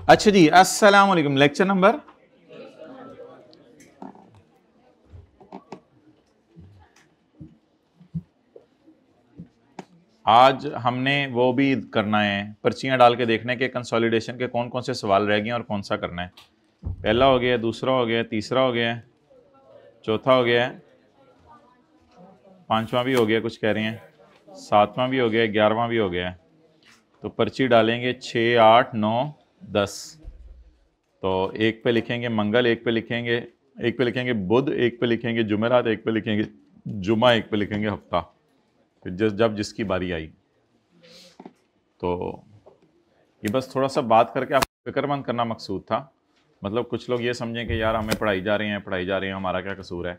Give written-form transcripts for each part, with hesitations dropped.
अच्छा जी, अस्सलाम वालेकुम। लेक्चर नंबर आज हमने वो भी करना है, पर्चियां डाल के देखने के कंसोलिडेशन के कौन कौन से सवाल रह गए हैं और कौन सा करना है। पहला हो गया, दूसरा हो गया, तीसरा हो गया, चौथा हो गया, पांचवा भी हो गया, कुछ कह रहे हैं, सातवां भी हो गया, 11वां भी हो गया। तो पर्ची डालेंगे 6, 8, 9, 10। तो एक पे लिखेंगे मंगल, एक पे लिखेंगे बुध, एक पे लिखेंगे जुमेरात, एक पे लिखेंगे जुमा, एक पे लिखेंगे हफ्ता। फिर जब जिसकी बारी आई। तो ये बस थोड़ा सा बात करके आपको फिक्रमंद करना मकसूद था। मतलब कुछ लोग ये समझें कि यार हमें पढ़ाई जा रही हैं, हमारा क्या कसूर है।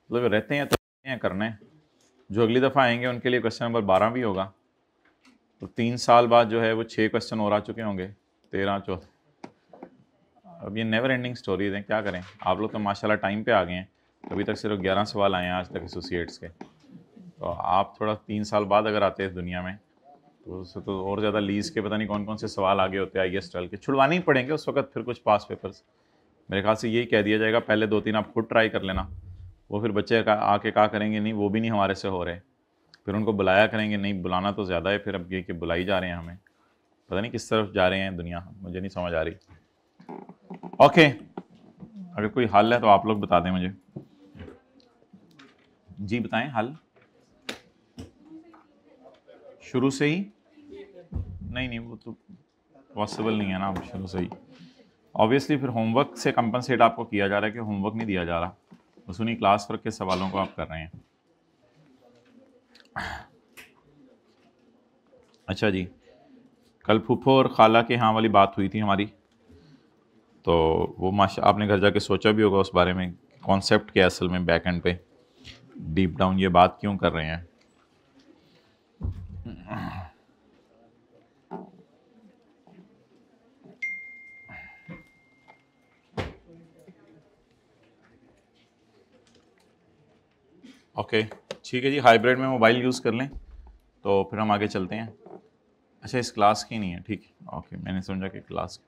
मतलब रहते हैं तो रहते हैं करने। जो अगली दफ़ा आएंगे उनके लिए क्वेश्चन नंबर 12 भी होगा। तो 3 साल बाद जो है वो 6 क्वेश्चन और आ चुके होंगे, 13, 14। अब ये नेवर एंडिंग स्टोरीज हैं, क्या करें। आप लोग तो माशाल्लाह टाइम पे आ गए हैं। अभी तक सिर्फ 11 सवाल आए हैं आज तक एसोसिएट्स के। तो आप थोड़ा 3 साल बाद अगर आते हैं इस दुनिया में तो उससे तो और ज़्यादा लीज के पता नहीं कौन कौन से सवाल आगे होते हैं। IAS ट्वेल्व के छुड़वाने ही पड़ेंगे उस वक्त, फिर कुछ पास पेपर्स मेरे ख्याल से यही कह दिया जाएगा, पहले 2-3 आप खुद ट्राई कर लेना। वो फिर बच्चे आके कहा करेंगे नहीं वो भी नहीं हमारे से हो रहे, फिर उनको बुलाया करेंगे, नहीं बुलाना तो ज़्यादा है, फिर अब ये कि बुलाई जा रहे हैं हमें, पता नहीं किस तरफ जा रहे हैं दुनिया, मुझे नहीं समझ आ रही। ओके, अगर कोई हल है तो आप लोग बता दें मुझे। जी बताएं हल। शुरू से ही नहीं, नहीं वो तो पॉसिबल नहीं है ना शुरू से ही। ऑब्वियसली फिर होमवर्क से कंपनसेट आपको किया जा रहा है कि होमवर्क नहीं दिया जा रहा, बस उन्हीं क्लास वर्क के सवालों को आप कर रहे हैं। अच्छा जी, कल फूफो और खाला के यहाँ वाली बात हुई थी हमारी, तो वो माशा आपने घर जाके सोचा भी होगा उस बारे में, कॉन्सेप्ट क्या असल में बैक एंड पे डीप डाउन ये बात क्यों कर रहे हैं। ओके ठीक है जी, हाइब्रिड में मोबाइल यूज़ कर लें तो फिर हम आगे चलते हैं। अच्छा इस क्लास की नहीं है, ठीक है, ओके मैंने समझा कि क्लास की।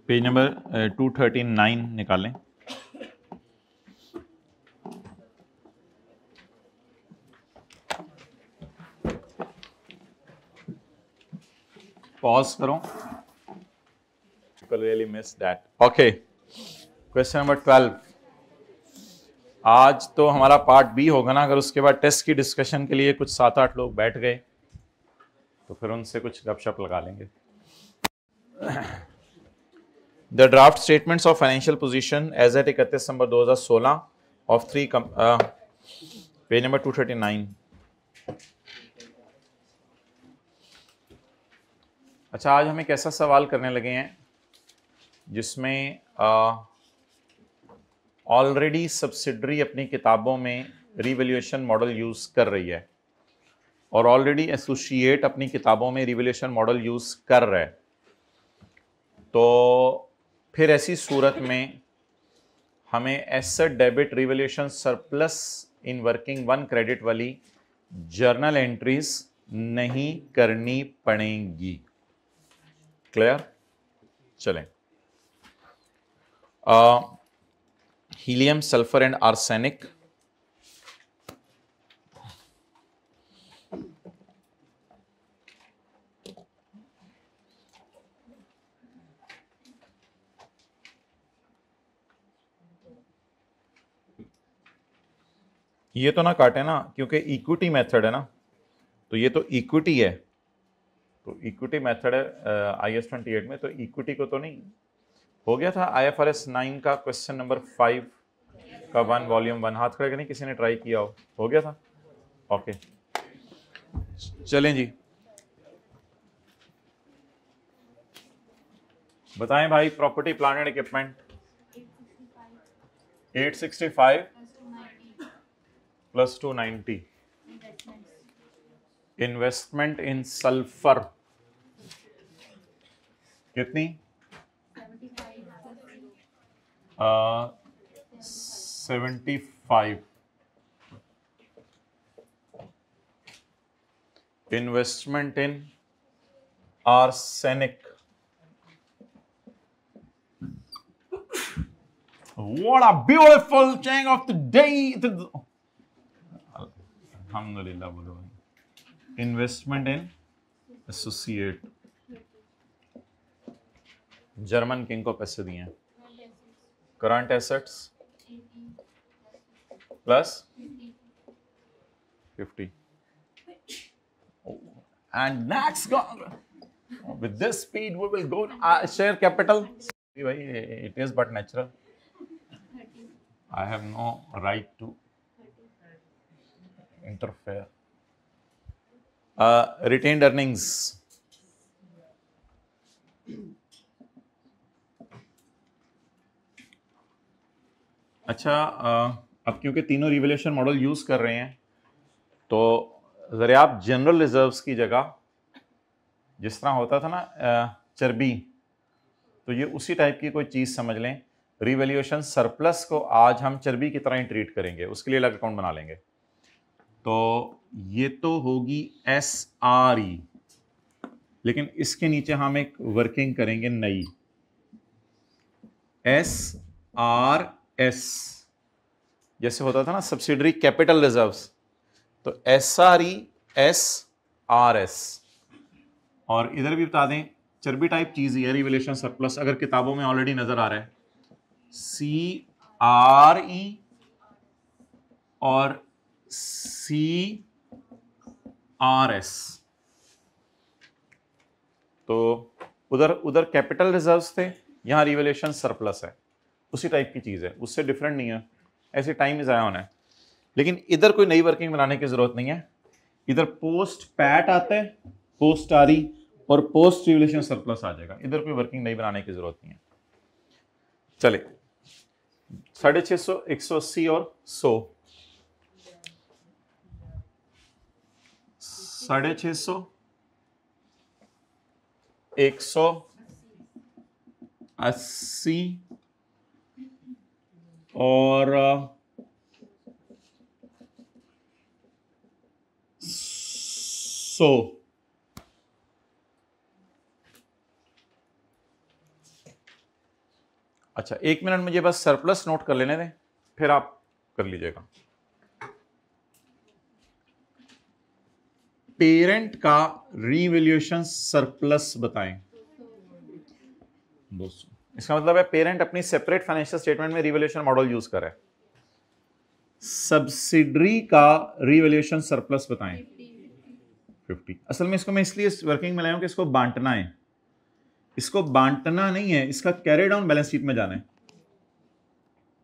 पेज नंबर 239 निकालें। पॉज करो, really miss that. Okay, question number 12। आज तो हमारा पार्ट बी होगा ना, अगर उसके बाद टेस्ट की डिस्कशन के लिए कुछ 7-8 लोग बैठ गए तो फिर उनसे कुछ गपशप लगा लेंगे। The draft statements of financial position as at 31 December 2016 of 3 page number 239। अच्छा आज हम एक ऐसा सवाल करने लगे हैं जिसमें ऑलरेडी सब्सिडरी अपनी किताबों में रिवैल्यूएशन मॉडल यूज कर रही है और ऑलरेडी एसोसिएट अपनी किताबों में रिवैल्यूएशन मॉडल यूज कर रहा है। तो फिर ऐसी सूरत में हमें asset debit revaluation surplus in working one credit वाली जर्नल एंट्रीज नहीं करनी पड़ेंगी। क्लियर? चलें। हीलियम, सल्फर एंड आर्सेनिक, ये तो ना काटे ना क्योंकि इक्विटी मेथड है ना, तो ये तो इक्विटी है, तो इक्विटी मेथड है IAS 28 में, तो इक्विटी को तो नहीं। हो गया था IFRS 9 का क्वेश्चन नंबर 5 का 1 वॉल्यूम 1, हाथ खड़े नहीं किसी ने ट्राई किया हो गया था। ओके चलें जी, बताएं भाई property plant and equipment 865 plus 290 investment in sulphur कितनी 75 investment in arsenic What a beautiful change of the day. Alhamdulillah बोलो. Investment in associate. German king को पैसे दिए हैं. Current assets plus 50. And next, with this speed we will go share capital. It is but natural. I have no right to interfere. Retained earnings. अच्छा, अब क्योंकि तीनों revaluation model use कर रहे हैं तो जरा आप जनरल रिजर्व्स की जगह जिस तरह होता था ना चर्बी, तो ये उसी टाइप की कोई चीज समझ लें. रिवैल्यूएशन सरप्लस को आज हम चर्बी की तरह ही ट्रीट करेंगे, उसके लिए अलग अकाउंट बना लेंगे. तो ये तो होगी SRE, लेकिन इसके नीचे हम एक वर्किंग करेंगे नई SRS, जैसे होता था ना सब्सिडरी कैपिटल रिजर्व्स, तो SRE SRS. और इधर भी बता दें चर्बी टाइप चीज है रिवैल्यूएशन सरप्लस, अगर किताबों में ऑलरेडी नजर आ रहा है CRE और CRS. तो उधर कैपिटल रिजर्व्स थे, यहां रिवैल्यूएशन सरप्लस है, उसी टाइप की चीज है, उससे डिफरेंट नहीं है, ऐसे टाइम ही ज़ाया होना है. लेकिन इधर कोई नई वर्किंग बनाने की जरूरत नहीं है. इधर पोस्ट पैट आता है, पोस्ट RE और पोस्ट रिवैल्यूएशन सरप्लस आ जाएगा. इधर कोई वर्किंग नई बनाने की जरूरत नहीं है. चले 650, 180 और 100. 650, 180 और 100. अच्छा, 1 मिनट मुझे बस सरप्लस नोट कर लेने दें, फिर आप कर लीजिएगा. पेरेंट का रिवैल्यूएशन सरप्लस बताएं 200. इसका मतलब है पेरेंट अपनी सेपरेट फाइनेंशियल स्टेटमेंट में रिवैल्यूएशन मॉडल यूज करे. सब्सिडरी का रिवैल्यूएशन सरप्लस बताएं 50. असल में इसको मैं इसलिए वर्किंग में लाया हूं कि इसको बांटना है. इसको बांटना नहीं है, इसका कैरी डाउन बैलेंस शीट में जाना है.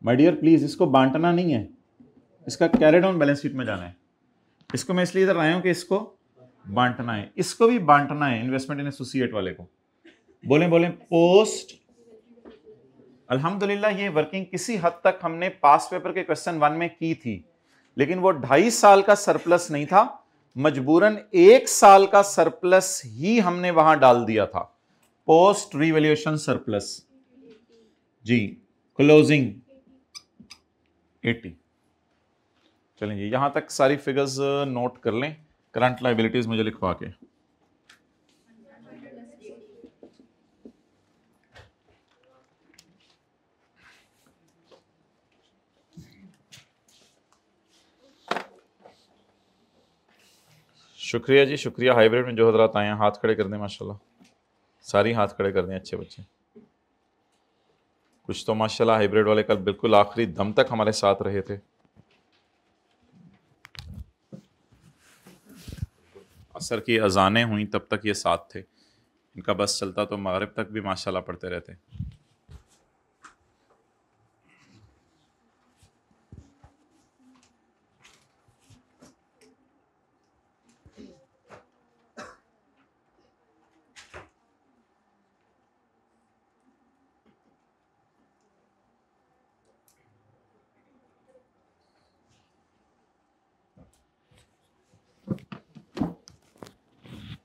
माय डियर प्लीज, इसको बांटना नहीं है, इसका कैरी डाउन बैलेंस शीट में जाना है. इसको मैं इसलिए इधर लाया हूं कि इसको बांटना है, इसको भी बांटना है इन्वेस्टमेंट इन एसोसिएट वाले को. बोले पोस्ट. अल्हम्दुलिल्लाह ये वर्किंग किसी हद तक हमने पास पेपर के क्वेश्चन 1 में की थी, लेकिन वो 2.5 साल का सरप्लस नहीं था, मजबूरन 1 साल का सरप्लस ही हमने वहां डाल दिया था. पोस्ट रिवैल्यूएशन सरप्लस जी, क्लोजिंग 80. चलें जी, यहां तक सारी फिगर्स नोट कर लें. करंट लायबिलिटीज मुझे लिखवा के. शुक्रिया जी, शुक्रिया. हाइब्रिड में जो हजरात आए हैं हाथ खड़े कर दें, माशाल्लाह सारी हाथ खड़े कर दें, अच्छे बच्चे. कुछ तो माशाल्लाह हाइब्रिड वाले कल बिल्कुल आखिरी दम तक हमारे साथ रहे थे. असर की अजानें हुई तब तक ये साथ थे. इनका बस चलता तो मगरिब तक भी माशाल्लाह पढ़ते रहते.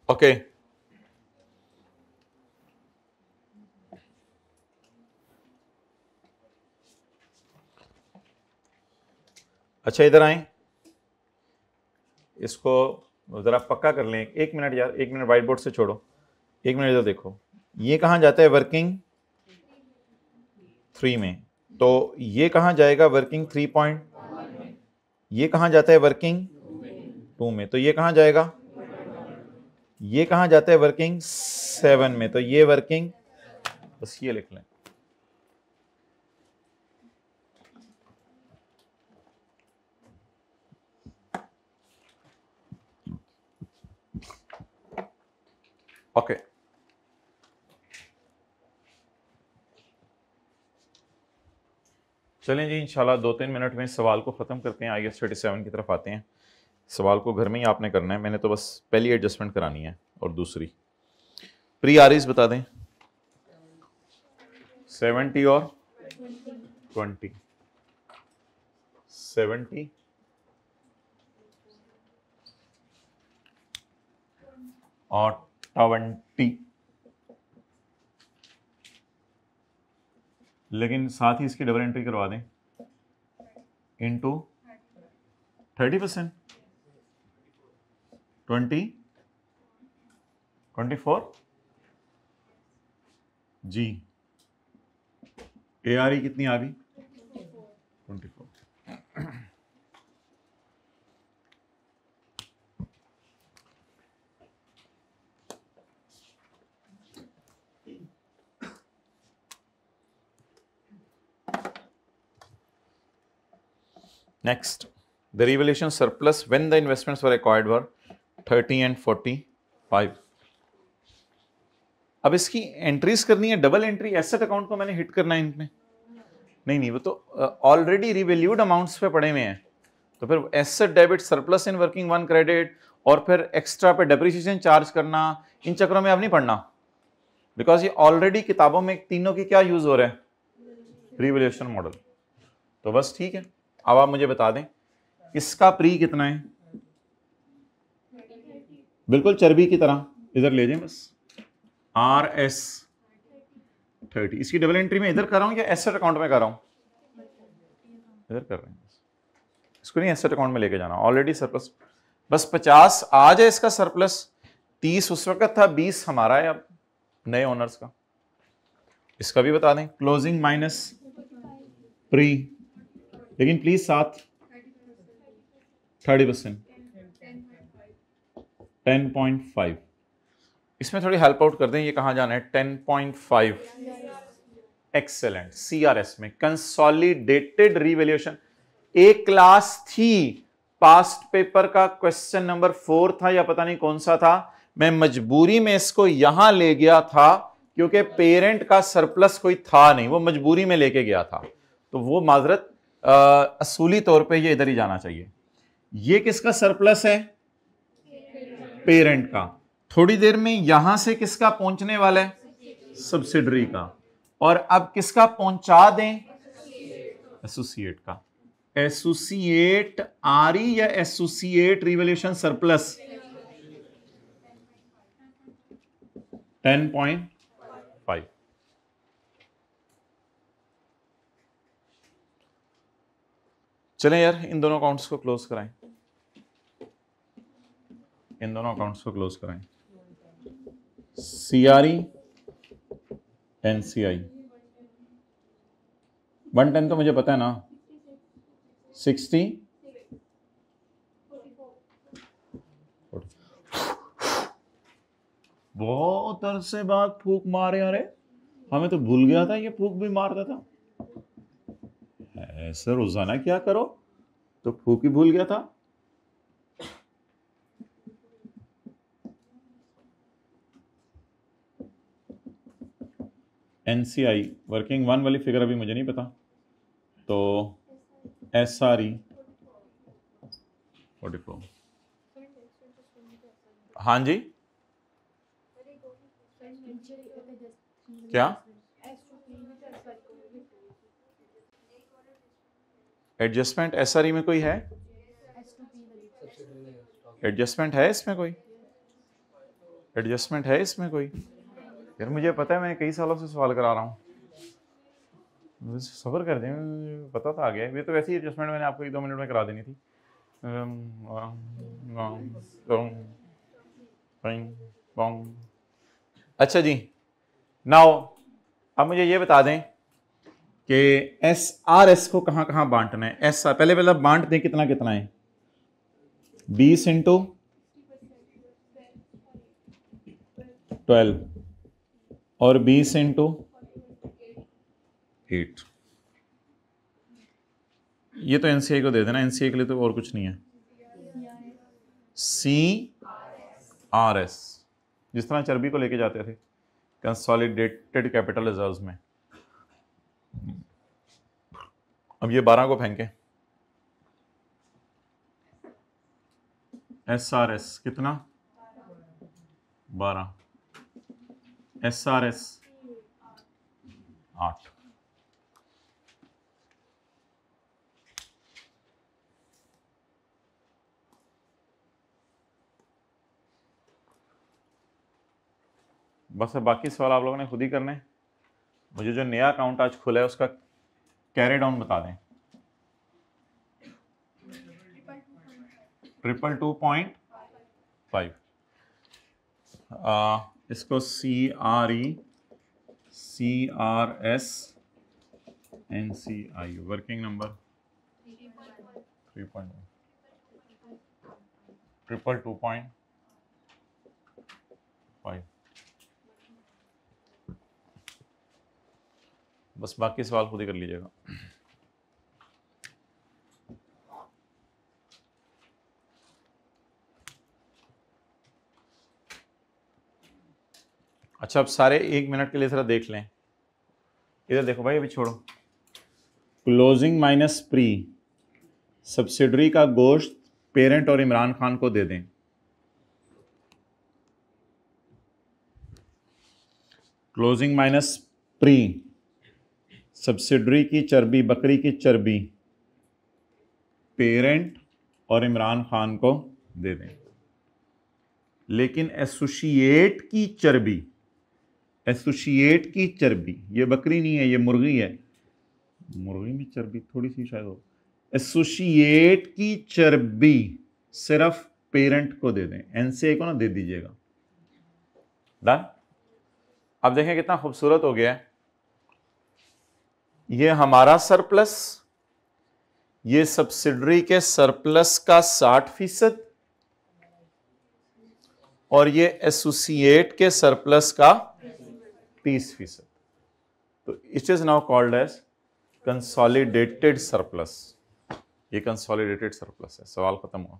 ओके अच्छा इधर आए, इसको जरा पक्का कर लें। एक मिनट यार, एक मिनट, व्हाइट बोर्ड से छोड़ो, एक मिनट इधर देखो। ये कहां जाता है? वर्किंग 3 में। तो ये कहां जाएगा? Working 3 point. ये कहां जाता है? वर्किंग 2 में। तो ये कहां जाएगा? ये कहां जाता है? वर्किंग 7 में। तो ये वर्किंग, बस ये लिख लें। ओके चलें जी, इंशाल्लाह 2-3 मिनट में सवाल को ख़त्म करते हैं। IS 37 की तरफ आते हैं। सवाल को घर में ही आपने करना है, मैंने तो बस पहली एडजस्टमेंट करानी है और दूसरी प्री आरिस बता दें। 70 और 20, 70 और 20, लेकिन साथ ही इसकी डबल एंट्री करवा दें इनटू 30%, 20, 24 जी। ARE कितनी आ गई? 24। Next, the revaluation surplus when the investments were acquired were 30 and 45। अब इसकी एंट्रीज करनी है, डबल एंट्री। एसेट अकाउंट को मैंने हिट करना है इनमें, नहीं वो तो ऑलरेडी रिवैल्यूड अमाउंट्स पे पड़े हुए हैं। तो फिर asset debit surplus in working 1 credit और फिर एक्स्ट्रा पे डेप्रिसिएशन चार्ज करना, इन चक्करों में अब नहीं पढ़ना, बिकॉज ये ऑलरेडी किताबों में तीनों की क्या यूज हो रहा है? Revaluation model. तो बस ठीक है, अब आप मुझे बता दें इसका प्री कितना है? बिल्कुल चर्बी की तरह इधर ले जाएं बस, RS 30। इसकी डबल एंट्री में इधर कर रहा हूं या एसेट अकाउंट में कर रहा हूं? इधर कर रहे हैं, इसको नहीं एसेट अकाउंट में लेके जाना, ऑलरेडी सरप्लस। बस 50 आ जाए इसका सरप्लस, 30 उस वक्त था, 20 हमारा है अब नए ओनर्स का। इसका भी बता दें, क्लोजिंग माइनस प्री, लेकिन प्लीज साथ 30%, 10.5। इसमें थोड़ी हेल्प आउट कर दें, ये कहां जाना है? 10.5। एक्सेलेंट। CRS में कंसोलिडेटेड रिवैल्यूएशन एक क्लास थी, पास्ट पेपर का क्वेश्चन नंबर 4 था या पता नहीं कौन सा था। मैं मजबूरी में इसको यहां ले गया था क्योंकि पेरेंट का सरप्लस कोई था नहीं, वो मजबूरी में लेके गया था। तो वो माजरत असूली तौर पे ये इधर ही जाना चाहिए। ये किसका सरप्लस है? पेरेंट का। थोड़ी देर में यहां से किसका पहुंचने वाला है? सब्सिडरी का। और अब किसका पहुंचा दें? एसोसिएट का। एसोसिएट RE या एसोसिएट रिवैल्यूएशन सरप्लस 10.5। चलें यार, इन दोनों अकाउंट्स को क्लोज कराएं, इन दोनों अकाउंट्स को क्लोज कराएं। CRE NCI 110 तो मुझे पता है ना, 60 बहुत अरसे बाद फूक मारे। अरे हमें तो भूल गया था ये फूक भी मारता था। ऐसे रोजाना क्या करो, तो फूक ही भूल गया था। NCI वर्किंग 1 वाली फिगर अभी मुझे नहीं पता, तो SRE 44। हाँ जी, क्या एडजस्टमेंट SRE में कोई है? एडजस्टमेंट है इसमें कोई? एडजस्टमेंट है इसमें कोई? यार मुझे पता है, मैं कई सालों से सवाल करा रहा हूँ, सब्र कर दें, मुझे पता था आ गया। ये तो वैसे ही एडजस्टमेंट मैंने आपको 1-2 मिनट में करा देनी थी। अच्छा जी, नाउ अब मुझे ये बता दें कि SRS को कहाँ कहाँ बांटना है। एस पहले पहले बांट दें कितना कितना है। 20 इंटू 12 और 20 इंटू 8। ये तो एनसीआई को दे देना, एनसीआई के लिए तो और कुछ नहीं है। CRS जिस तरह चर्बी को लेके जाते थे कंसोलिडेटेड कैपिटल रिजर्व्स में। अब ये 12 को फेंके, SRS कितना 12, SRS 8। बस अब बाकी सवाल आप लोगों ने खुद ही करने। मुझे जो नया अकाउंट आज खुला है उसका कैरी डाउन बता दें। 222.5। इसको CRE CRS NCI working number 3.1 222.5। बस बाकी सवाल खुद ही कर लीजिएगा। अच्छा, अब सारे 1 मिनट के लिए जरा देख लें। इधर देखो भाई, अभी छोड़ो। क्लोजिंग माइनस प्री, सब्सिडरी का गोश्त पेरेंट और इमरान खान को दे दें। क्लोजिंग माइनस प्री, सब्सिडरी की चर्बी, बकरी की चर्बी पेरेंट और इमरान खान को दे दें। लेकिन एसोसिएट की चर्बी, एसोसिएट की चर्बी, ये बकरी नहीं है, ये मुर्गी है। मुर्गी में चर्बी थोड़ी सी शायद हो। एसोसिएट की चर्बी सिर्फ पेरेंट को दे दें, एनसीए को ना दे दीजिएगा। डन। अब देखें कितना खूबसूरत हो गया है। ये हमारा सरप्लस, ये सब्सिडरी के सरप्लस का 60% और ये एसोसिएट के सरप्लस का 30%। तो it is now called as consolidated surplus. ये कंसोलिडेटेड सरप्लस है। सवाल खत्म हुआ।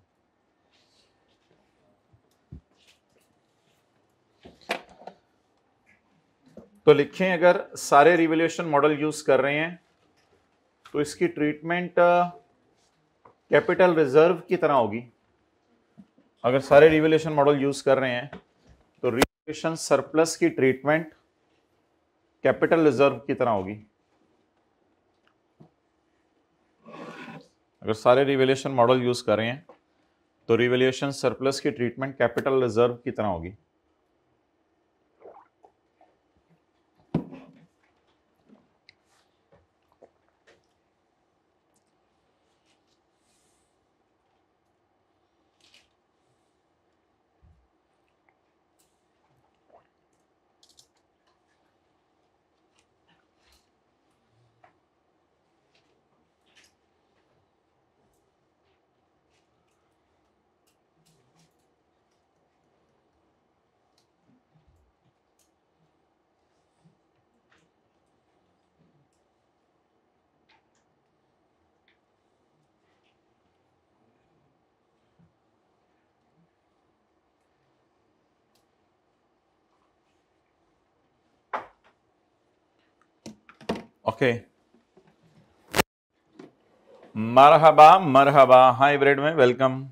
तो लिखें, अगर सारे रिवैल्यूएशन मॉडल यूज कर रहे हैं तो इसकी ट्रीटमेंट कैपिटल रिजर्व की तरह होगी। अगर सारे रिवैल्यूएशन मॉडल यूज कर रहे हैं तो रिवैल्यूएशन सरप्लस की ट्रीटमेंट कैपिटल रिजर्व की तरह होगी। अगर सारे रिवैल्यूएशन मॉडल यूज कर रहे हैं तो रिवैल्यूएशन सरप्लस की ट्रीटमेंट कैपिटल रिजर्व की तरह होगी। ओके, मरहबा मरहबा, हाइब्रिड में वेलकम।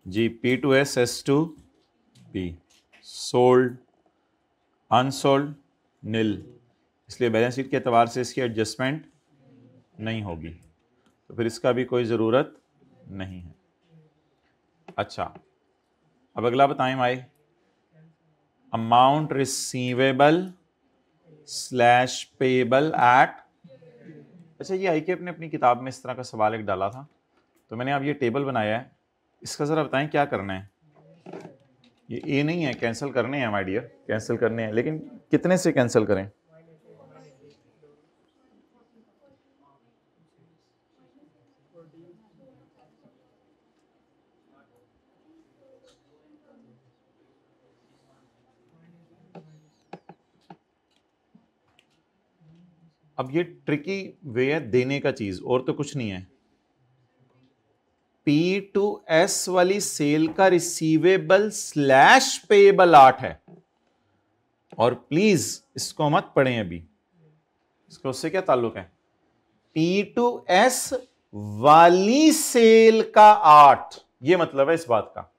जी, P2S S2P सोल्ड अनसोल्ड नील, इसलिए बैलेंस शीट के एतबार से इसकी एडजस्टमेंट नहीं होगी। तो फिर इसका भी कोई ज़रूरत नहीं है। अच्छा, अब अगला बताएं भाई, amount receivable slash payable eight. अच्छा, ये ICAP ने अपनी किताब में इस तरह का सवाल एक डाला था, तो मैंने अब ये टेबल बनाया है, इसका ज़रा बताएं क्या करना है। ये ए नहीं है, कैंसिल करने हैं माय डियर, कैंसिल करने हैं, लेकिन कितने से कैंसिल करें? अब ये ट्रिकी वे है देने का चीज, और तो कुछ नहीं है। P2S वाली सेल का रिसीवेबल स्लैश पेएबल 8 है, और प्लीज इसको मत पढ़ें अभी, इसका उससे क्या ताल्लुक है। P2S वाली सेल का 8, ये मतलब है इस बात का।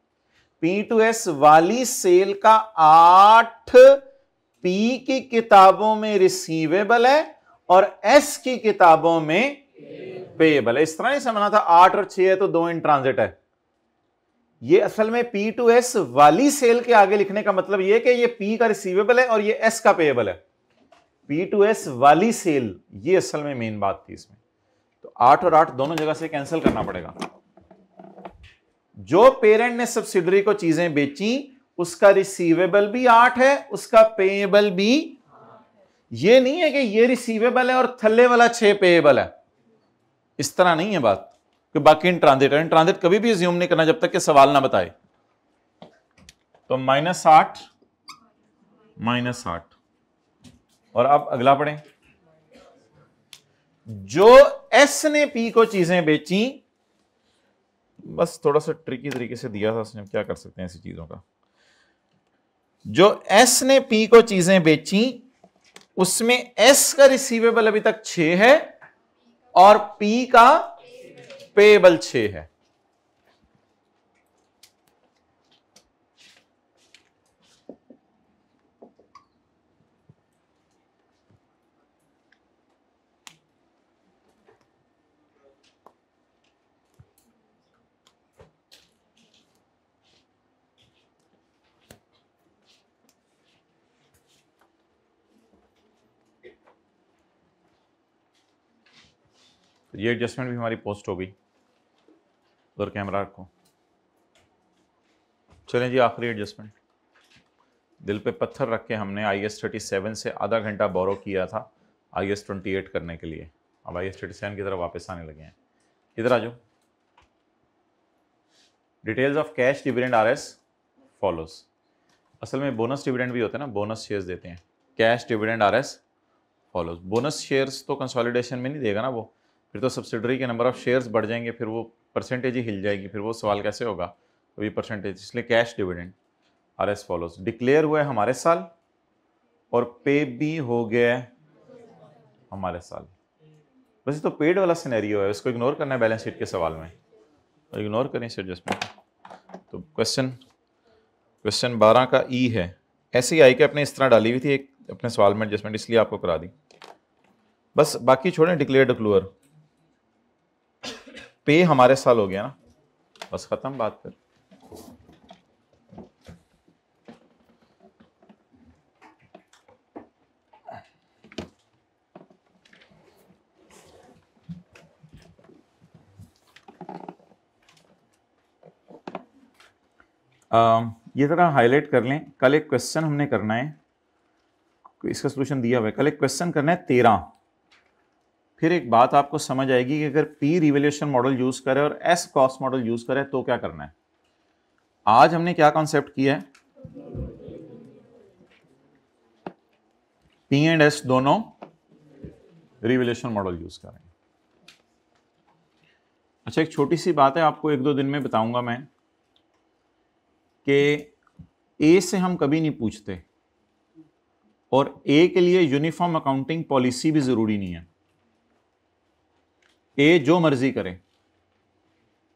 P2S वाली सेल का 8 P की किताबों में रिसीवेबल है और S की किताबों में पेएबल है। इस तरह नहीं समझना था 8 और 6 है तो 2 इन ट्रांजिट है। ये असल में P2S वाली सेल के आगे लिखने का मतलब ये कि ये P का रिसीवेबल है और ये S का पेएबल है। P2S वाली सेल, ये असल में मेन बात थी इसमें। तो 8 और 8 दोनों जगह से कैंसिल करना पड़ेगा। जो पेरेंट ने सब्सिडरी को चीजें बेची उसका रिसीवेबल भी 8 है, उसका पेएबल भी। ये नहीं है कि ये रिसीवेबल है और थल्ले वाला 6 पेएबल है, इस तरह नहीं है बात कि बाकी इन ट्रांजिट है। इन ट्रांजिट कभी भी अज्यूम नहीं करना जब तक कि सवाल ना बताए। तो -8 -8। और अब अगला पढ़ें, जो एस ने पी को चीजें बेची, बस थोड़ा सा ट्रिकी तरीके से दिया था उसने, क्या कर सकते हैं ऐसी चीजों का। जो एस ने पी को चीजें बेची उसमें एस का रिसीवेबल अभी तक 6 है और पी का पेएबल 6 है। तो ये एडजस्टमेंट भी हमारी पोस्ट हो गई। उधर कैमरा रखो। चलें जी, आखिरी एडजस्टमेंट। दिल पे पत्थर रख के हमने IAS 37 से आधा घंटा बोरो किया था IAS 28 करने के लिए। अब IAS 37 की तरफ वापस आने लगे हैं। इधर आ जाओ। Details of cash dividend R S follows. असल में बोनस डिविडेंड भी होते हैं ना, बोनस शेयर्स देते हैं। Cash dividend R S follows. Bonus shares तो कंसोलिडेशन में नहीं देगा ना वो, फिर तो सब्सिडरी के नंबर ऑफ शेयर्स बढ़ जाएंगे, फिर वो परसेंटेज ही हिल जाएगी, फिर वो सवाल कैसे होगा वही परसेंटेज। इसलिए cash dividend R S follows. Declare हुआ है हमारे साल और पे भी हो गया है हमारे साल। वैसे तो पेड वाला सिनेरियो है, इसको इग्नोर करना है बैलेंस शीट के सवाल में, तो इग्नोर करें इस एडजस्टमेंट। तो क्वेश्चन 12 का ई है। ऐसे ही आई के अपने इस तरह डाली हुई थी एक अपने सवाल में एडजस्टमेंट, इसलिए आपको करा दी। बस बाकी छोड़ें, डिक्लेयर डिक्लूअर। पे हमारे साल हो गया ना, बस खत्म बात। फिर ये जरा हाईलाइट कर लें। कल एक क्वेश्चन हमने करना है, इसका सॉल्यूशन दिया हुआ है। कल एक क्वेश्चन करना है 13। फिर एक बात आपको समझ आएगी कि अगर P रिवैल्यूएशन मॉडल यूज करे और S कॉस्ट मॉडल यूज करे तो क्या करना है। आज हमने क्या कॉन्सेप्ट किया है, P एंड S दोनों रिवैल्यूएशन मॉडल यूज करें। अच्छा, एक छोटी सी बात है, आपको 1-2 दिन में बताऊंगा मैं कि A से हम कभी नहीं पूछते और A के लिए यूनिफॉर्म अकाउंटिंग पॉलिसी भी जरूरी नहीं है। A जो मर्जी करे,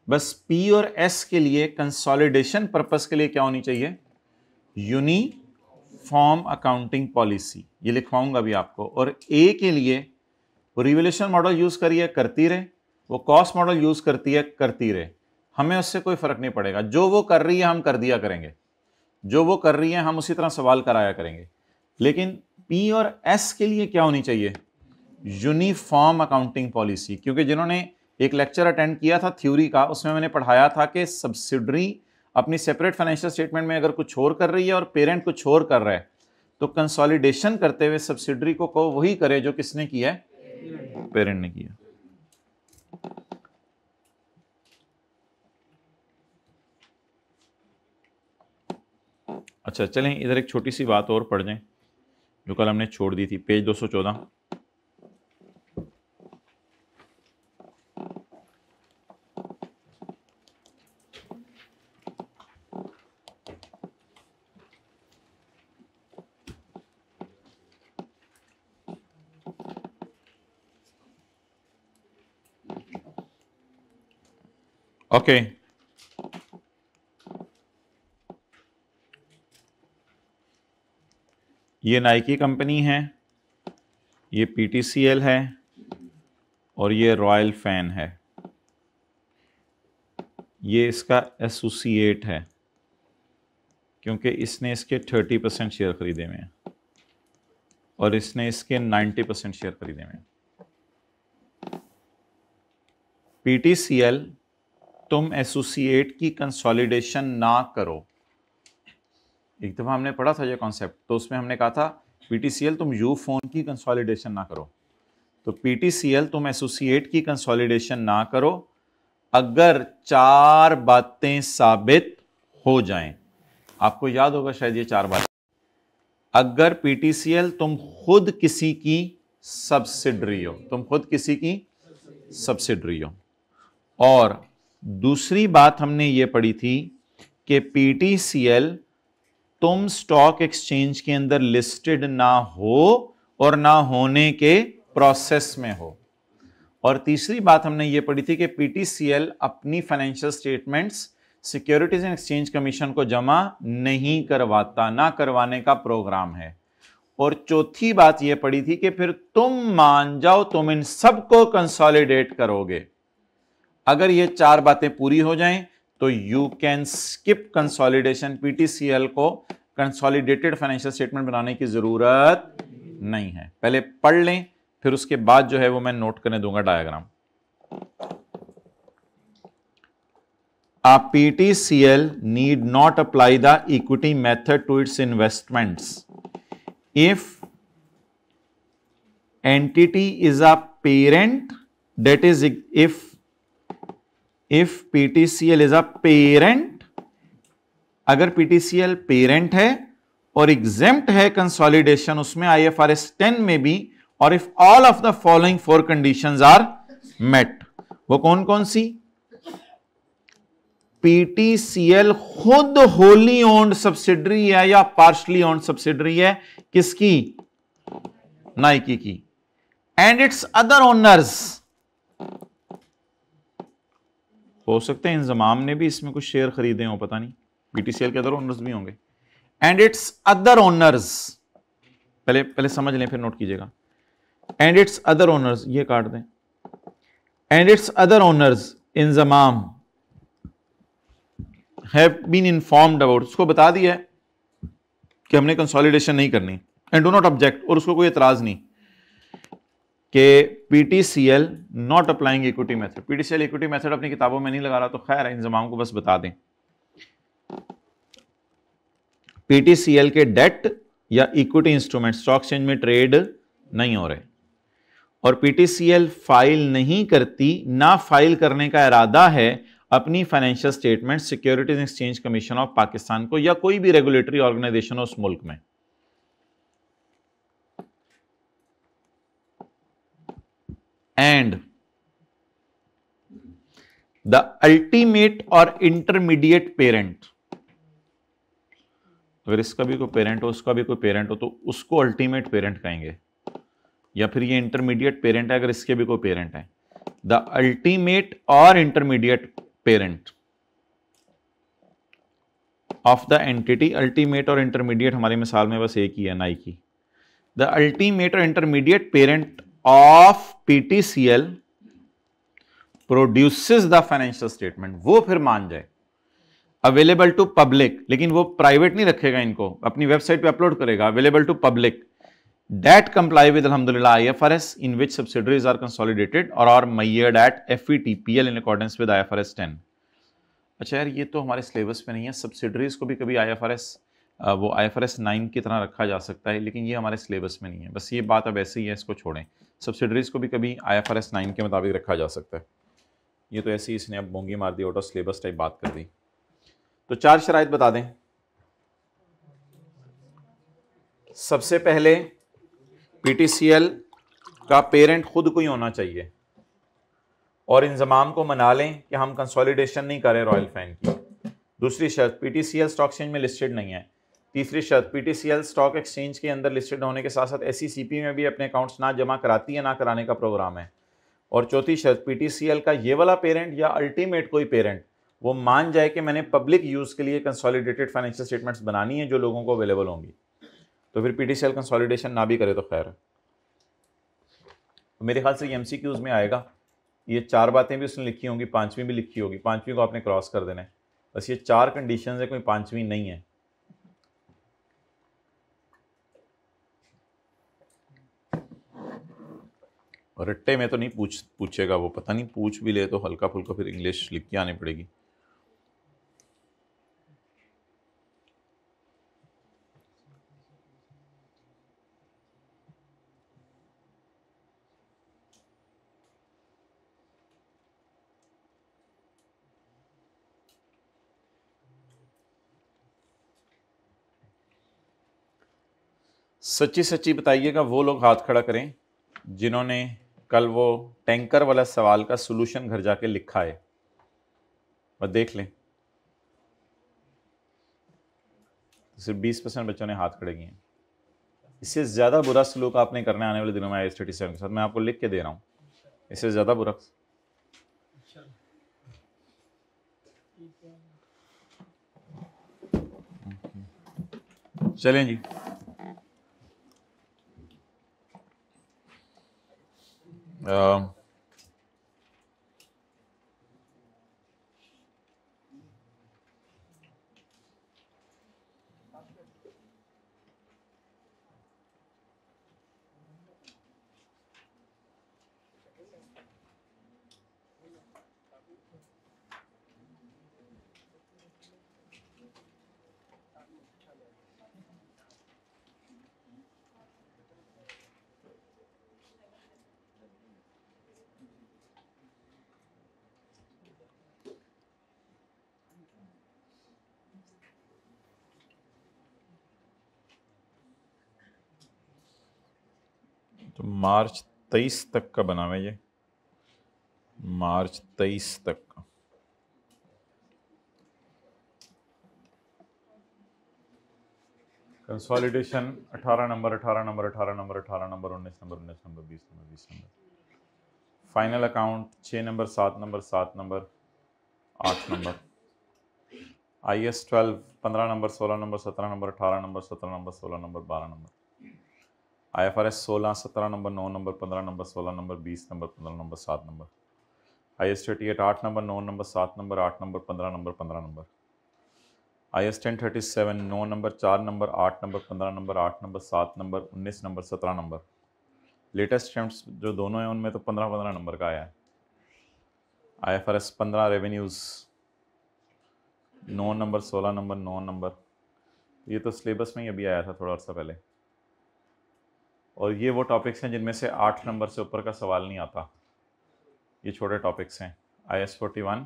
बस P और S के लिए कंसोलिडेशन पर्पस के लिए क्या होनी चाहिए, यूनिफॉर्म अकाउंटिंग पॉलिसी। ये लिखवाऊंगा अभी आपको। और A के लिए रिवैल्यूएशन मॉडल यूज करिए, करती रहे, वो कॉस्ट मॉडल यूज करती है, करती रहे, हमें उससे कोई फर्क नहीं पड़ेगा। जो वो कर रही है हम कर दिया करेंगे, जो वो कर रही है हम उसी तरह सवाल कराया करेंगे। लेकिन पी और एस के लिए क्या होनी चाहिए? Uniform accounting policy. क्योंकि जिन्होंने एक लेक्चर अटेंड किया था थ्योरी का, उसमें मैंने पढ़ाया था कि सब्सिडरी अपनी सेपरेट फाइनेंशियल स्टेटमेंट में अगर कुछ और कर रही है और पेरेंट कुछ और कर रहा है, तो कंसोलिडेशन करते हुए सब्सिडरी को वही करे जो किसने किया है? पेरेंट ने किया। अच्छा चलें, इधर एक छोटी सी बात और पढ़ जाएं जो कल हमने छोड़ दी थी, पेज 214। ओके, ये नाइकी कंपनी है, ये पीटीसीएल है और ये रॉयल फैन है। ये इसका एसोसिएट है क्योंकि इसने इसके 30% शेयर खरीदे हुए हैं और इसने इसके 90% शेयर खरीदे हुए हैं। पीटीसीएल, तुम एसोसिएट की कंसोलिडेशन ना करो। एक दफा हमने पढ़ा था ये कॉन्सेप्ट, तो उसमें हमने कहा था पीटीसीएल तुम यू फोन की कंसोलिडेशन ना करो। तो पीटीसीएल तुम एसोसिएट की कंसोलिडेशन ना करो अगर 4 बातें साबित हो जाएं। आपको याद होगा शायद ये 4 बातें। अगर पीटीसीएल तुम खुद किसी की सब्सिडरी हो, तुम खुद किसी की सब्सिडरी हो, और दूसरी बात हमने ये पढ़ी थी कि पीटीसीएल तुम स्टॉक एक्सचेंज के अंदर लिस्टेड ना हो और ना होने के प्रोसेस में हो। और तीसरी बात हमने ये पढ़ी थी कि पीटीसीएल अपनी financial statements securities and exchange commission को जमा नहीं करवाता, ना करवाने का प्रोग्राम है। और चौथी बात ये पढ़ी थी कि फिर तुम मान जाओ तुम इन सबको कंसोलिडेट करोगे। अगर ये 4 बातें पूरी हो जाएं तो you can skip consolidation. PTCL को कंसोलिडेटेड फाइनेंशियल स्टेटमेंट बनाने की जरूरत नहीं है। पहले पढ़ लें, फिर उसके बाद जो है वो मैं नोट करने दूंगा diagram. A PTCL need not apply the equity method to its investments if entity is a parent, that is if PTCL is a parent, अगर PTCL पेरेंट है और एग्जेम्प्ट है कंसोलिडेशन उसमें IFRS 10 में भी, और if all of the following 4 conditions are met. वो कौन कौन सी? पीटीसीएल खुद होली ओन्ड सब्सिडरी है या पार्शली ओन्ड सब्सिडरी है? किसकी? नाइकी की। एंड इट्स अदर ओनर्स, हो सकते हैं इंजमाम ने भी इसमें कुछ शेयर खरीदे हो, पता नहीं, पीटीसीएल के अदर ओनर्स भी होंगे। एंड इट्स अदर ओनर्स, पहले समझ लें फिर नोट कीजिएगा। एंड इट्स अदर ओनर्स, ये काट दें। एंड इट्स अदर ओनर्स इंजमाम हैव बीन इन्फॉर्म्ड अबाउट, उसको बता दिया है कि हमने कंसोलिडेशन नहीं करनी। एंड डू नॉट ऑब्जेक्ट, और उसको कोई एतराज नहीं कि PTCL not applying equity method. PTCL equity method अपनी किताबों में नहीं लगा रहा, तो खैर है, इंजमाम को बस बता दें। पीटीसीएल के डेट या इक्विटी इंस्ट्रूमेंट स्टॉक एक्सचेंज में ट्रेड नहीं हो रहे, और पीटीसीएल फाइल नहीं करती, ना फाइल करने का इरादा है अपनी financial statement securities exchange commission of Pakistan को या कोई भी रेगुलेटरी ऑर्गेनाइजेशन उस मुल्क में। एंड द अल्टीमेट और इंटरमीडिएट पेरेंट, अगर इसका भी कोई पेरेंट हो, उसका भी कोई पेरेंट हो, तो उसको अल्टीमेट पेरेंट कहेंगे, या फिर ये इंटरमीडिएट पेरेंट है अगर इसके भी कोई पेरेंट है। द अल्टीमेट और intermediate parent of the entity, ultimate और इंटरमीडिएट हमारी मिसाल में बस एक ही है, नाइकी। द अल्टीमेट और intermediate parent of PTCL produces the financial statement, वो फिर मान जाए। अवेलेबल टू पब्लिक, लेकिन वो प्राइवेट नहीं रखेगा, इनको अपनी वेबसाइट पे अपलोड करेगा। Available to public that comply with alhamdulillah IFRS in which subsidiaries are consolidated or are measured at FVTPL in accordance with IFRS 10। अच्छा यार, ये तो हमारे सिलेबस में नहीं है। सब्सिडरीज को भी कभी IFRS वो IFRS 9 की तरह रखा जा सकता है, लेकिन ये हमारे सिलेबस में नहीं है। बस ये बात अब ऐसे ही है, इसको छोड़ें। सब्सिडरीज को भी कभी IFRS 9 के मुताबिक रखा जा सकता है। ये तो ऐसे ही इसने अब बोंगी मार दी, आउट ऑफ सिलेबस टाइप बात कर दी। तो 4 शराइत बता दें। सबसे पहले PTCL का पेरेंट खुद को ही होना चाहिए और इंजमाम को मना लें कि हम कंसोलिडेशन नहीं करें रॉयल फैन की। दूसरी शर्त, PTCL स्टॉक एक्सचेंज में लिस्टेड नहीं है। तीसरी शर्त, PTCL स्टॉक एक्सचेंज के अंदर लिस्टेड होने के साथ साथ SECP में भी अपने अकाउंट्स ना जमा कराती है, ना कराने का प्रोग्राम है। और चौथी शर्त, PTCL का ये वाला पेरेंट या अल्टीमेट कोई पेरेंट वो मान जाए कि मैंने पब्लिक यूज़ के लिए कंसोलिडेटेड फाइनेंशियल स्टेटमेंट्स बनानी है जो लोगों को अवेलेबल होंगी। तो फिर PTCL कंसोलिडेशन ना भी करे तो खैर है। तो मेरे ख्याल से ये MCQs में आएगा। ये 4 बातें भी उसने लिखी होंगी, 5वीं भी लिखी होगी। 5वीं को आपने क्रॉस कर देना है। बस ये 4 कंडीशंस है, कोई 5वीं नहीं है। और रट्टे में तो नहीं पूछेगा वो, पता नहीं पूछ भी ले तो हल्का फुल्का फिर इंग्लिश लिख के आनी पड़ेगी। सच्ची सच्ची बताइएगा वो लोग हाथ खड़ा करें जिन्होंने कल वो टैंकर वाला सवाल का सॉल्यूशन घर जाके लिखा है। बस देख लें, सिर्फ 20% बच्चों ने हाथ खड़े किए हैं। इससे ज़्यादा बुरा सलूक आपने करना है आने वाले दिनों में IAS 37 के साथ। मैं आपको लिख के दे रहा हूँ, इससे ज़्यादा बुरा। चलें जी। तो मार्च 23 तक का बना हुआ है ये, मार्च 23 तक का। Consolidation 18 number 18 number 18 number 18 number 19 number 19 number 20 number 20 number. Final account 6 number 7 number 7 number 8 number. IAS 12 15 number 16 number 17 number 18 number 17 number 16 number 12 number. IFRS 16 17 number 9 number 15 number 16 number 20 number 15 number 7 number. IAS 38 8 number 9 number 7 number 8 number 15 number 15 number. IAS 1037 9 number 4 number 8 number 15 number 8 number 7 number 19 number 17 number. Latest attempts जो दोनों हैं उनमें तो 15 number का आया है। IFRS 15 revenues 9 number 16 number 9 number. ये तो सिलेबस में ही अभी आया था थोड़ा अर्सा पहले। और ये वो टॉपिक्स हैं जिनमें से 8 नंबर से ऊपर का सवाल नहीं आता। ये छोटे टॉपिक्स हैं। IAS 41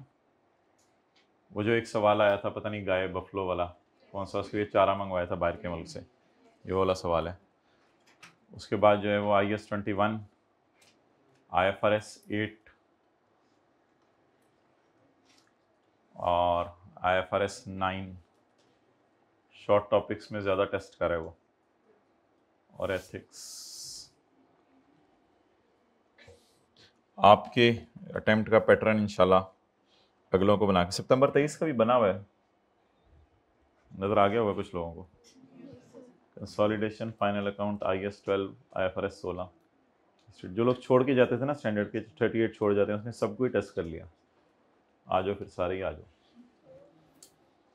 वो जो एक सवाल आया था पता नहीं गाय बफलो वाला कौन सा, उसके लिए चारा मंगवाया था बाहर के मुल्क से, ये वाला सवाल है। उसके बाद जो है वो IAS 21 IFRS 8 और IFRS 9 शॉर्ट टॉपिक्स में ज़्यादा टेस्ट कर रहा है वो, और एथिक्स। आपके अटेम्प्ट का पैटर्न इंशाल्लाह अगलों को बना के सितंबर 23 का भी बना हुआ है, नज़र आ गया होगा कुछ लोगों को। Consolidation final account IAS 12 IFRS 16 जो लोग छोड़ के जाते थे ना स्टैंडर्ड के 38 छोड़ जाते हैं, उसने सबको ही टेस्ट कर लिया। आ जाओ फिर सारे ही आ जाओ।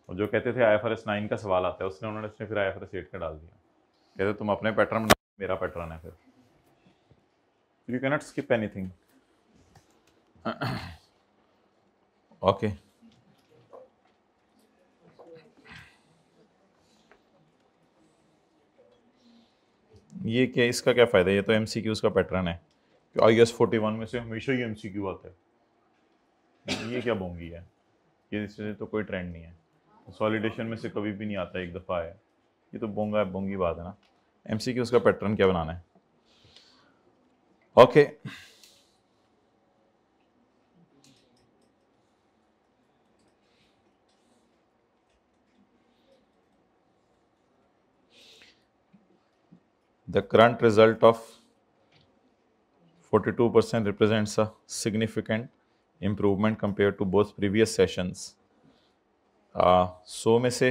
और जो कहते थे IFRS 9 का सवाल आता है, उन्होंने फिर IFRS 8 का डाल दिया। कहते तुम अपने पैटर्न, मेरा पैटर्न है, फिर you cannot skip anything. Okay, ये क्या, इसका क्या फ़ायदा है? ये तो MCQs का पैटर्न है कि IS 41 में से हमेशा ही MCQ आता है। ये क्या बोंगी है? ये इससे तो कोई ट्रेंड नहीं है। सॉलिडेशन में से कभी भी नहीं आता, एक दफ़ा है। ये तो बोंगी बात है ना। MCQs का पैटर्न क्या बनाना है? Okay, the current result of 42% represents a significant improvement compared to both previous sessions. 100 में से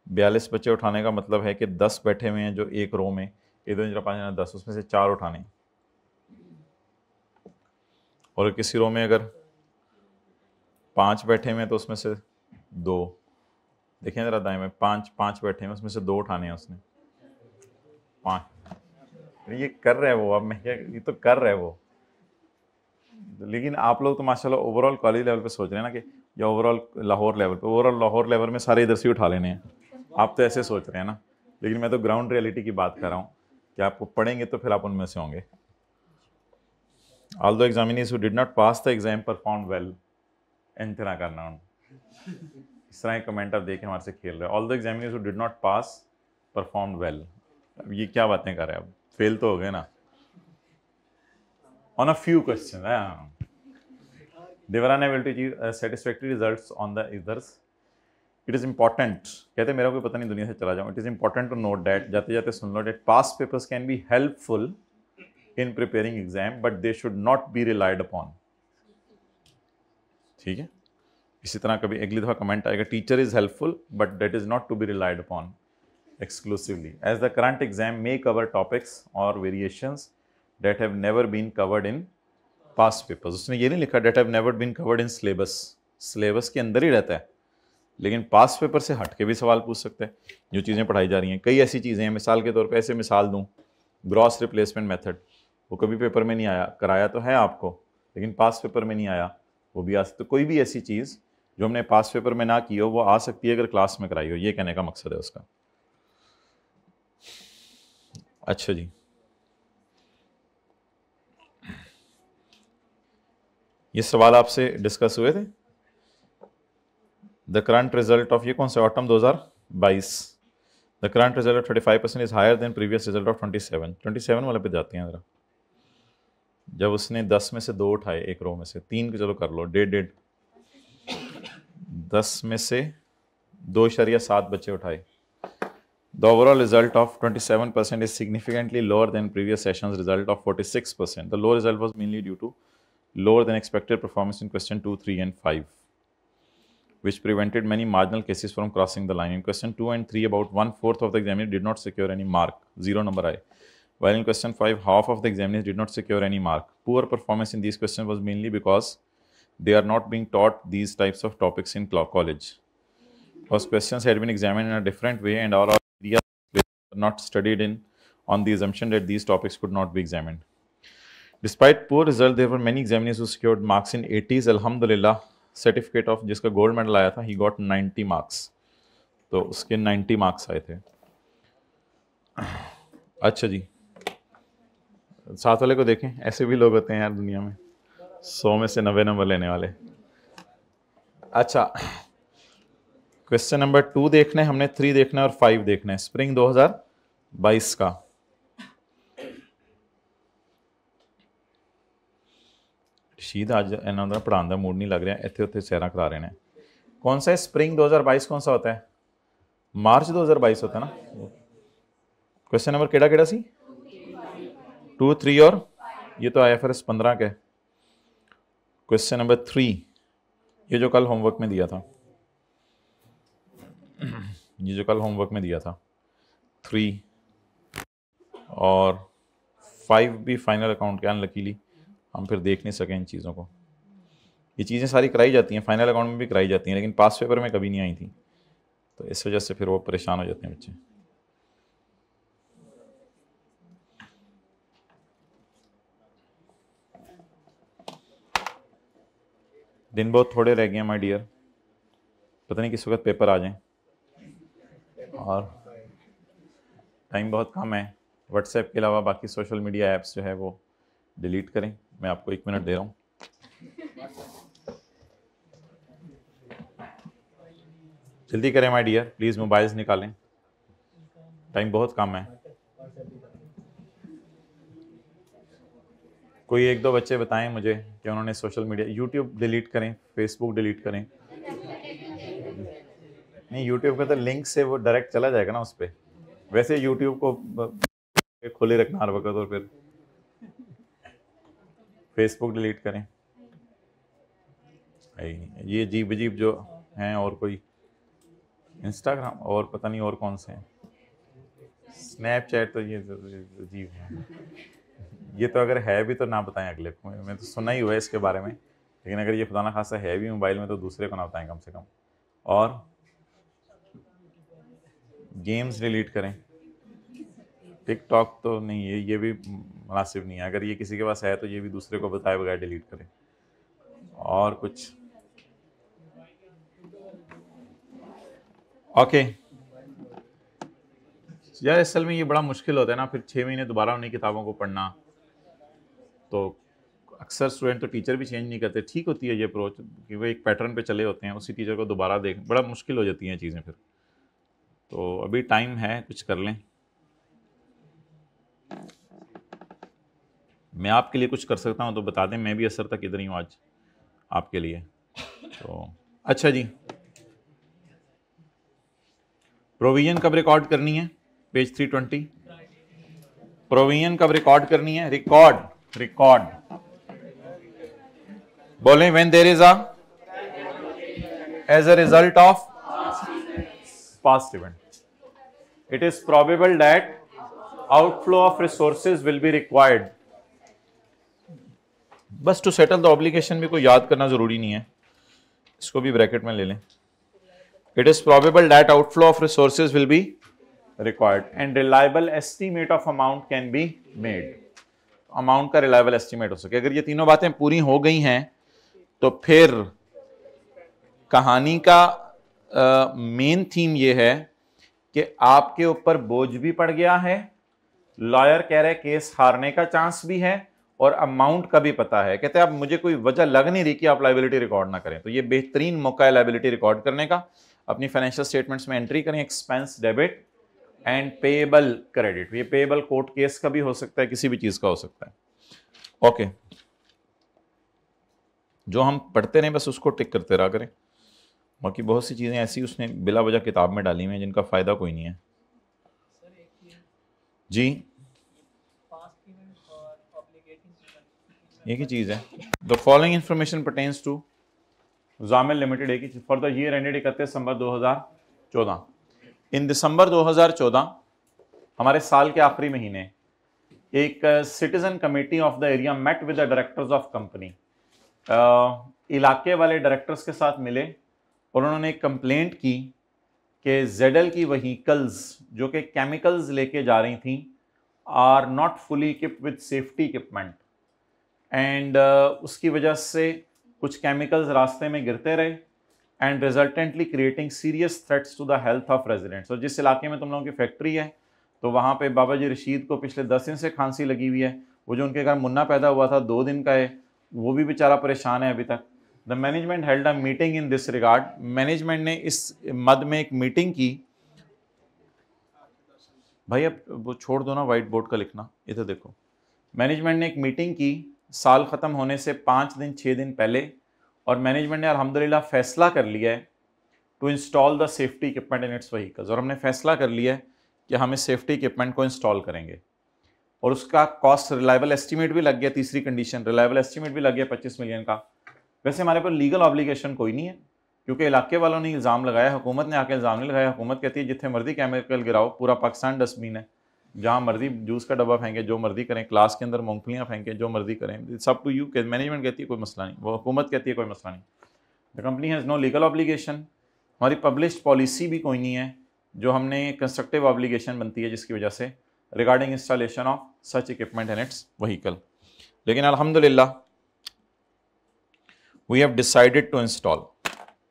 42 बच्चे उठाने का मतलब है कि 10 बैठे हुए हैं जो एक रो में, 1 2 3 4 5 10, उसमें से 4 उठाने। और किसी रो में अगर 5 बैठे हुए हैं तो उसमें से 2, देखें ज़रा दाएं में 5 बैठे हैं, उसमें से 2 उठाने हैं उसने। 5 ये कर रहे हैं वो, अब मैं ये तो कर रहे हैं वो। लेकिन आप लोग तो माशाल्लाह ओवरऑल कॉलेज लेवल पे सोच रहे हैं ना कि, या ओवरऑल लाहौर लेवल पे, ओवरऑल लाहौर लेवल में सारे इधर से उठा लेने हैं। आप तो ऐसे सोच रहे हैं ना, लेकिन मैं तो ग्राउंड रियलिटी की बात कर रहा हूँ कि आपको पढ़ेंगे तो फिर आप उनमें से होंगे। Although examinees who did not pass the exam performed well, इन तरह करना उन इस तरह कमेंट आप देखें हमारे से खेल रहे हैं। Although examinees who did not pass performed well, अब ये क्या बातें कर रहे हैं? अब फेल तो हो गए ना on a few questions. They were unable to achieve satisfactory results on the others. It is important, कहते मेरा कोई पता नहीं दुनिया से चला जाऊँ, it is important to note that, जाते जाते सुन लो, that past papers can be helpful in preparing exam but they should not be relied upon. ठीक है, इसी तरह कभी अगली दफ़ा कमेंट आएगा, teacher is helpful but that is not to be relied upon exclusively, as the current exam may cover topics or variations that have never been covered in past papers. उसने ये नहीं लिखा that have never been covered in syllabus, syllabus के अंदर ही रहता है, लेकिन past paper से हट के भी सवाल पूछ सकते हैं। जो चीज़ें पढ़ाई जा रही हैं, कई ऐसी चीज़ें हैं, मिसाल के तौर पे ऐसे मिसाल दूं, ग्रॉस रिप्लेसमेंट मेथड, वो कभी पेपर में नहीं आया, कराया तो है आपको लेकिन पास्ट पेपर में नहीं आया, वो भी आ सकता। तो कोई भी ऐसी चीज़ जो हमने पास्ट पेपर में ना की हो वो आ सकती है अगर क्लास में कराई हो, ये कहने का मकसद है उसका। अच्छा जी, ये सवाल आपसे डिस्कस हुए थे। द करंट रिजल्ट ऑफ, ये कौन सा, autumn 2022, the current result of 35% is higher than previous result of 27 वाले पे जाते हैं ज़रा। जब उसने 10 में से 2 उठाए एक रो में से, 3 के चलो कर लो, 1.5 10 में से 2.7 बच्चे उठाए। The overall result of 27% is significantly lower than previous session's result of 46%. The low result was mainly due to lower than expected performance in question 2, 3 and 5, which prevented many marginal cases from crossing the line. In question 2 and 3, about 1/4 of the examiners did not secure any mark, 0 number I. While in question 5, half of the examiners did not secure any mark. Poor performance in these questions was mainly because they are not being taught these types of topics in college. Because questions had been examined in a different way and all areas were not studied in on the assumption that these topics could not be examined. Despite poor result, there were many examiners who secured marks in 80s. Alhamdulillah, certificate of जिसका gold medal आया था, he got 90 marks. तो उसके 90 marks आए थे। अच्छा जी, साथ वाले को देखें, ऐसे भी लोग होते हैं यार दुनिया में, 100 में से 90 नंबर लेने वाले। अच्छा, क्वेश्चन नंबर 2 देखना है हमने, 3 देखना है और 5 देखना है, स्प्रिंग 2022 का। शीद आज इन्होंने पढ़ाने का मूड नहीं लग रहा, इतने उत्थे सैर करा रहे हैं। कौन सा है स्प्रिंग 2022, कौन सा होता है? मार्च 2022 होता है ना। क्वेश्चन नंबर केड़ा केड़ा सी? 2, 3 और ये तो IFRS 15 का है। क्वेश्चन नंबर 3, ये जो कल होमवर्क में दिया था, ये जो कल होमवर्क में दिया था, 3 और 5 भी फाइनल अकाउंट के अनलकीली हम फिर देख नहीं सके इन चीज़ों को। ये चीज़ें सारी कराई जाती हैं, फाइनल अकाउंट में भी कराई जाती हैं, लेकिन पास पेपर में कभी नहीं आई थी, तो इस वजह से फिर वो परेशान हो जाते हैं बच्चे। दिन बहुत थोड़े रह गए हैं माय डियर, पता नहीं किस वक्त पेपर आ जाएं, और टाइम बहुत कम है। व्हाट्सएप के अलावा बाकी सोशल मीडिया ऐप्स जो है वो डिलीट करें। मैं आपको 1 मिनट दे रहा हूँ। जल्दी करें माय डियर, प्लीज़ मोबाइल्स निकालें, टाइम बहुत कम है। कोई 1-2 बच्चे बताएं मुझे कि उन्होंने सोशल मीडिया, यूट्यूब डिलीट करें, फेसबुक डिलीट करें। नहीं, यूट्यूब का तो लिंक से वो डायरेक्ट चला जाएगा ना उस पर। वैसे यूट्यूब को खुले रखना हर वक्त, और फिर फेसबुक डिलीट करें। ये अजीब अजीब जो हैं, और कोई इंस्टाग्राम, और पता नहीं और कौन से हैं, स्नैपचैट, तो ये अजीब है। ये तो अगर है भी तो ना बताएं अगले को, मैं तो सुना ही हुआ है इसके बारे में, लेकिन अगर ये खुदा ना खासा है भी मोबाइल में तो दूसरे को ना बताएं कम से कम। और गेम्स डिलीट करें, टिकटॉक तो नहीं, ये भी मुनासिब नहीं है। अगर ये किसी के पास है तो ये भी दूसरे को बताए बगैर डिलीट करें। और कुछ ओके यार, असल में ये बड़ा मुश्किल होता है ना, फिर 6 महीने दोबारा उन्हीं किताबों को पढ़ना। तो अक्सर स्टूडेंट तो टीचर भी चेंज नहीं करते। ठीक होती है ये अप्रोच कि वो एक पैटर्न पे चले होते हैं, उसी टीचर को दोबारा देख, बड़ा मुश्किल हो जाती हैं चीज़ें फिर। तो अभी टाइम है, कुछ कर लें। मैं आपके लिए कुछ कर सकता हूं तो बता दें, मैं भी असर तक इधर ही हूँ आज आपके लिए। तो अच्छा जी, प्रोविजन कब रिकॉर्ड करनी है? पेज 320। प्रोविजन कब रिकॉर्ड करनी है? रिकॉर्ड बोले when there is as a result of past event, it is probable that outflow of resources will be required. बस टू सेटल द ऑब्लिगेशन भी कोई याद करना जरूरी नहीं है, इसको भी ब्रैकेट में ले लें। It is probable that outflow of resources will be required and reliable estimate of amount can be made. Amount का रिलायबल एस्टीमेट हो सके। अगर ये तीनों बातें पूरी हो गई हैं तो फिर कहानी का मेन थीम ये है कि आपके ऊपर बोझ भी पड़ गया है, लॉयर कह रहे केस हारने का चांस भी है, और अमाउंट का भी पता है। कहते हैं अब मुझे कोई वजह लग नहीं रही कि आप लायबिलिटी रिकॉर्ड ना करें, तो ये बेहतरीन मौका है लायबिलिटी रिकॉर्ड करने का। अपनी फाइनेंशियल स्टेटमेंट्स में एंट्री करें, expense debit and payable credit. ये पेएबल कोर्ट केस का भी हो सकता है, किसी भी चीज का हो सकता है। ओके, जो हम पढ़ते रहें बस उसको टिक करते रहा करें। बाकी बहुत सी चीजें ऐसी उसने बिला वजह किताब में डाली हुई हैं जिनका फायदा कोई नहीं है। जी एक ही चीज है। The following information pertains to Jamil limited, एक ही for the year ended 31 December 2014। In December 2014 हमारे साल के आखिरी महीने एक citizen committee of the area met with the directors of company. इलाके वाले डायरेक्टर्स के साथ मिले और उन्होंने एक कंप्लेंट की कि जेडल की व्हीकल्स जो कि केमिकल्स लेके जा रही थी are not fully equipped with safety equipment, and उसकी वजह से कुछ केमिकल्स रास्ते में गिरते रहे and resultantly creating serious threats to the health of residents. और जिस इलाके में तुम लोगों की फैक्ट्री है तो वहाँ पे बाबा जी रशीद को पिछले 10 दिन से खांसी लगी हुई है। वो जो उनके घर मुन्ना पैदा हुआ था 2 दिन का है, वो भी बेचारा परेशान है अभी तक। The management held a meeting in this regard. Management ने इस मद में एक मीटिंग की। भाई अब वो छोड़ दो ना वाइट बोर्ड का लिखना, इधर देखो। मैनेजमेंट ने एक मीटिंग की साल ख़त्म होने से 5 दिन 6 दिन पहले, और मैनेजमेंट ने अल्हम्दुलिल्लाह फैसला कर लिया है to install the safety equipment in its vehicles. और हमने फैसला कर लिया है कि हम इस सेफ्टी इक्विपमेंट को इंस्टॉल करेंगे, और उसका कॉस्ट रिलायबल एस्टीमेट भी लग गया। तीसरी कंडीशन, रिलायबल एस्टीमेट भी लग गया 25 मिलियन का। वैसे हमारे पर लीगल ऑब्लिगेशन कोई नहीं है, क्योंकि इलाके वालों ने इल्ज़ाम लगाया, हुकूमत ने आके इल्ज़ाम नहीं लगाया। हुकूमत कहती है जितने मर्जी केमिकल गिराओ, पूरा पाकिस्तान डस्टबिन है। जहाँ मर्जी जूस का डब्बा फेंके, जो मर्जी करें, क्लास के अंदर मूंगफलियाँ फेंकें, जो मर्जी करें, सब टू यू। मैनेजमेंट कहती है कोई मसला नहीं, वो हुकूमत कहती है कोई मसला नहीं। The company has no legal obligation, हमारी पब्लिश्ड पॉलिसी भी कोई नहीं है जो हमने कंस्ट्रक्टिव ऑब्लिगेशन बनती है जिसकी वजह से regarding installation of such equipment in its vehicle. लेकिन अल्हम्दुलिल्लाह we have decided to install.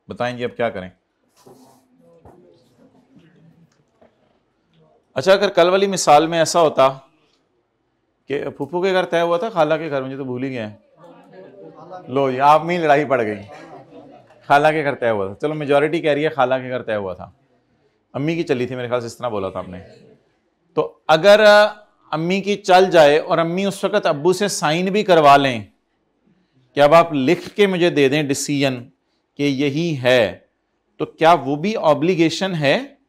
बताएं जी अब क्या करें। अच्छा, अगर कल वाली मिसाल में ऐसा होता कि फूफू के घर तय हुआ था, खाला के घर, मुझे तो भूल ही गया है। लो जी, आप में ही लड़ाई पड़ गई। खाला के घर तय हुआ था, चलो मेजॉरिटी कह रही है खाला के घर तय हुआ था, अम्मी की चली थी मेरे ख्याल से, इस तरह बोला था आपने। तो अगर अम्मी की चल जाए और अम्मी उस वक्त अब्बू से साइन भी करवा लें कि अब आप लिख के मुझे दे दें डिसीजन कि यही है, तो क्या वो भी ऑब्लिगेशन है?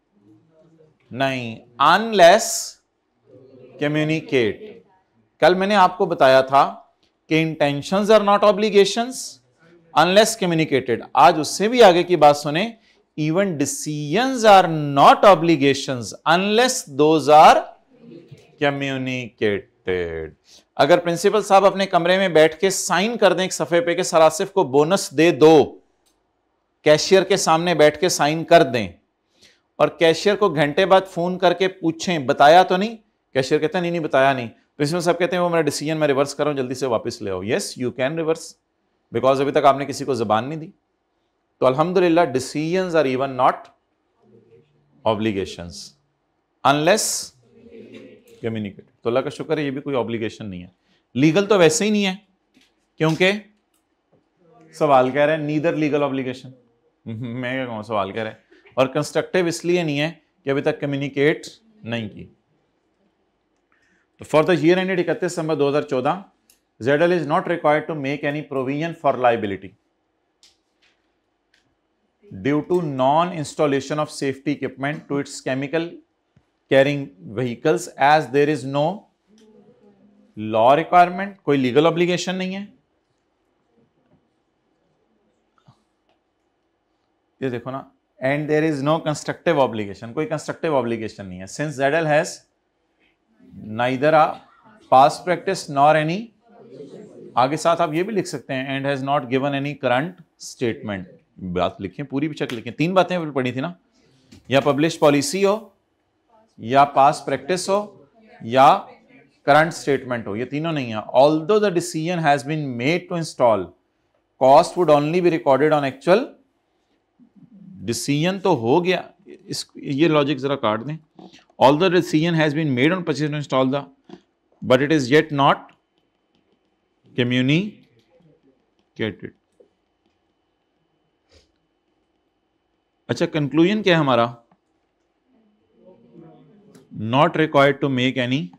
नहीं, अनलेस कम्युनिकेट। कल मैंने आपको बताया था कि intentions are not obligations unless communicated. आज उससे भी आगे की बात सुने, even decisions are not obligations unless those are communicated. अगर प्रिंसिपल साहब अपने कमरे में बैठ के साइन कर दें एक सफे पे कि सर आसिफ को बोनस दे दो, कैशियर के सामने बैठ के साइन कर दें, और कैशियर को घंटे बाद फोन करके पूछें बताया तो नहीं, कैशियर कहता है नहीं नहीं बताया नहीं, प्रिंसिपल साहब कहते हैं वो मेरा डिसीजन मैं रिवर्स कर रहा हूं, जल्दी से वापस ले आओ। Yes you can reverse, because अभी तक आपने किसी को जबान नहीं दी। तो अल्हम्दुलिल्लाह decisions are even not obligations unless communicate. तो अल्लाह का शुक्र है ये भी कोई ऑब्लिगेशन नहीं है। लीगल तो वैसे ही नहीं है, क्योंकि सवाल कह रहे हैं नीदर लीगल ऑब्लिगेशन। मैं क्या कहूँ, सवाल कह रहे हैं। और कंस्ट्रक्टिव इसलिए नहीं है कि अभी तक कम्युनिकेट नहीं की। तो for the year ended 31 December 2014 ZL is not required to make any provision for liability due to non-installation of safety equipment to its chemical carrying vehicles as there is no law requirement। कोई legal obligation नहीं है। ये देखो ना, and there is no constructive obligation, कोई constructive obligation नहीं है। Since ZL has neither a past practice nor any, आगे साथ आप ये भी लिख सकते हैं and has not given any current statement. बात लिखें, पूरी पिक्चर लिखें। तीन बातें पढ़ी थी ना, या पब्लिश पॉलिसी हो, या पास प्रैक्टिस हो, या करंट स्टेटमेंट हो, ये तीनों नहीं है। Although the decision has been made to install, cost would only be recorded on actual. Decision तो हो गया, ये लॉजिक जरा काट दें। Although the decision has been made on purchase to install the, but it is yet not communicated। अच्छा, conclusion क्या है हमारा? Not required to make any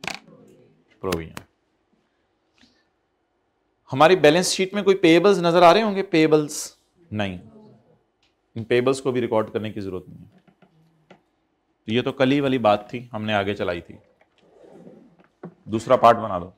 provision. हमारी बैलेंस शीट में कोई पेएबल्स नजर आ रहे होंगे? पेएबल्स नहीं, इन पेएबल्स को भी रिकॉर्ड करने की जरूरत नहीं है। ये तो कल ही वाली बात थी, हमने आगे चलाई थी। दूसरा पार्ट बना दो।